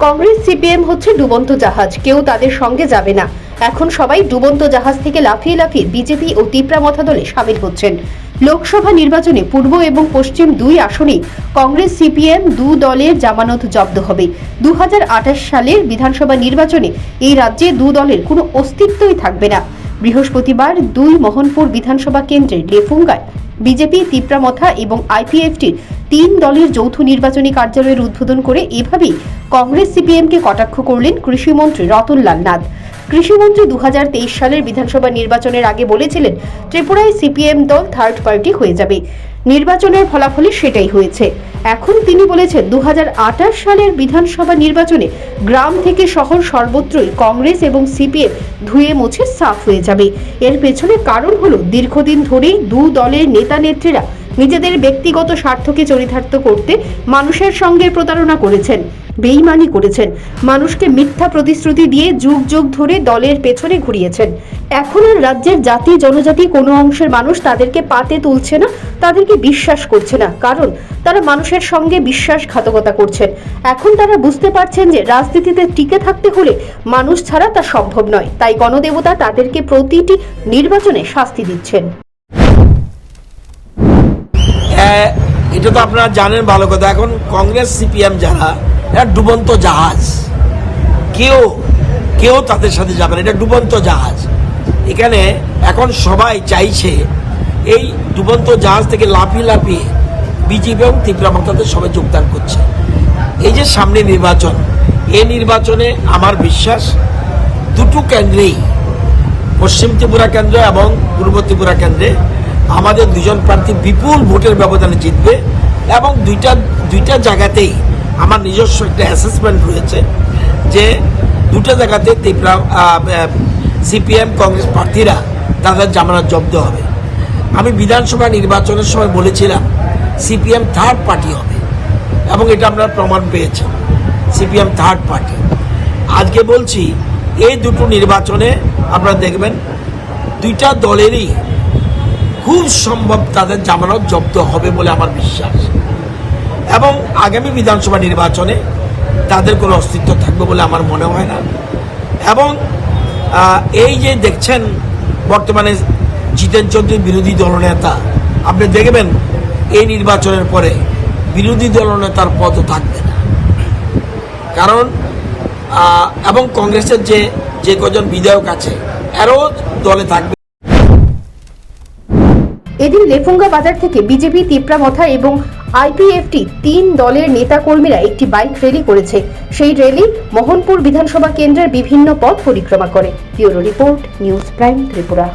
Congress CPM হচ্ছে ডুবন্ত জাহাজ, কেউ তাদের সঙ্গে যাবে না। এখন সবাই ডুবন্ত জাহাজ থেকে লাফিয়ে লাফিয়ে বিজেপি ও তিপ্রামথা দলে সামিল হচ্ছেন। লোকসভা নির্বাচনে পূর্ব এবং পশ্চিম দুই আসনে কংগ্রেস সিপিএম দু দলের জামানত জব্দ হবে। 2028 সালের বিধানসভা নির্বাচনে এই রাজ্যে দু দলের কোনো অস্তিত্বই থাকবে না। বৃহস্পতিবার দুই মোহনপুর বিধানসভা কেন্দ্রের লেফুঙ্গায় বিজেপি, তিপ্রামথা এবং আইপিএফটির 3 দলের যৌথ নির্বাচনী কার্যালয়ের উদ্বোধন করে এভাবেই কংগ্রেস সিপিএমকে কটাক্ষ করলেন কৃষিমন্ত্রী রতনলাল নাথ। কৃষিমন্ত্রী 2023 সালের বিধানসভা নির্বাচনের আগে বলেছিলেন ত্রিপুরায় সিপিএম দল থার্ড পার্টি হয়ে যাবে। নির্বাচনের ফলাফলে সেটাই হয়েছে। এখন তিনি বলেছেন 2028 সালের বিধানসভা নির্বাচনে গ্রাম থেকে শহর সর্বত্রই কংগ্রেস এবং সিপিএম ধুয়ে মুছে সাফ হয়ে যাবে। এর পেছনে কারণ হলো দীর্ঘদিন ধরেই দু দলের নেতা নেত্রীরা নিজেদের ব্যক্তিগত স্বার্থকে চরিতার্থ করতে মানুষের সঙ্গে প্রতারণা করেছেন, বেইমানি করেছেন, মানুষকে মিথ্যা প্রতিশ্রুতি দিয়ে যুগ যুগ ধরে দলের পেছনে ঘুরিয়েছেন। এখন আর রাজ্যের জাতি জনজাতি কোনো অংশের মানুষ তাদেরকে পাতে তুলছে না, তাদেরকে বিশ্বাস করছে না, কারণ তারা মানুষের সঙ্গে বিশ্বাসঘাতকতা করছেন। এখন তারা বুঝতে পারছেন যে রাজনীতিতে টিকে থাকতে হলে মানুষ ছাড়া তা সম্ভব নয়। তাই গণদেবতা তাদেরকে প্রতিটি নির্বাচনে শাস্তি দিচ্ছেন। এটা তো আপনারা জানেন ভালো কথা। এখন কংগ্রেস সিপিএম যারা, এটা ডুবন্ত জাহাজ, কেউ তাদের সাথে যাবে না। এটা ডুবন্ত জাহাজ। এখানে এখন সবাই চাইছে এই ডুবন্ত জাহাজ থেকে লাফিয়ে লাফিয়ে বিজেপি এবং তিপ্রামথাতে সবাই যোগদান করছে। এই যে সামনে নির্বাচন, এই নির্বাচনে আমার বিশ্বাস দুটো কেন্দ্রেই, পশ্চিম ত্রিপুরা কেন্দ্র এবং পূর্ব ত্রিপুরা কেন্দ্রে আমাদের দুজন প্রার্থী বিপুল ভোটের ব্যবধানে জিতবে এবং দুইটা জায়গাতেই আমার নিজস্ব একটা অ্যাসেসমেন্ট রয়েছে যে দুটো জায়গাতে সিপিএম কংগ্রেস প্রার্থীরা তাদের জামানত জব্দ হবে। আমি বিধানসভা নির্বাচনের সময় বলেছিলাম সিপিএম থার্ড পার্টি হবে এবং এটা আমরা প্রমাণ পেয়েছি, সিপিএম থার্ড পার্টি। আজকে বলছি এই দুটো নির্বাচনে আপনারা দেখবেন দুইটা দলেরই খুব সম্ভব তাদের জামানত জব্দ হবে বলে আমার বিশ্বাস এবং আগামী বিধানসভা নির্বাচনে তাদের কোনো অস্তিত্ব থাকবে বলে আমার মনে হয় না। এবং এই যে দেখছেন বর্তমানে জিতেন চৌধুরী বিরোধী দলনেতা, আপনি দেখবেন এই নির্বাচনের পরে বিরোধী দলনেতার পদও থাকবে না, কারণ এবং কংগ্রেসের যে কজন বিধায়ক আছে এরও দলে থাকবে। এদিন লেফুঙ্গা বাজার থেকে বিজেপি, তিপ্রামথা এবং আইপিএফটি 3 দলের নেতা কর্মীরা একটি বাইক র্যালি করেছে। সেই র্যালি মোহনপুর বিধানসভা কেন্দ্রের বিভিন্ন পথ পরিক্রমা করে। Bureau report, news prime Tripura.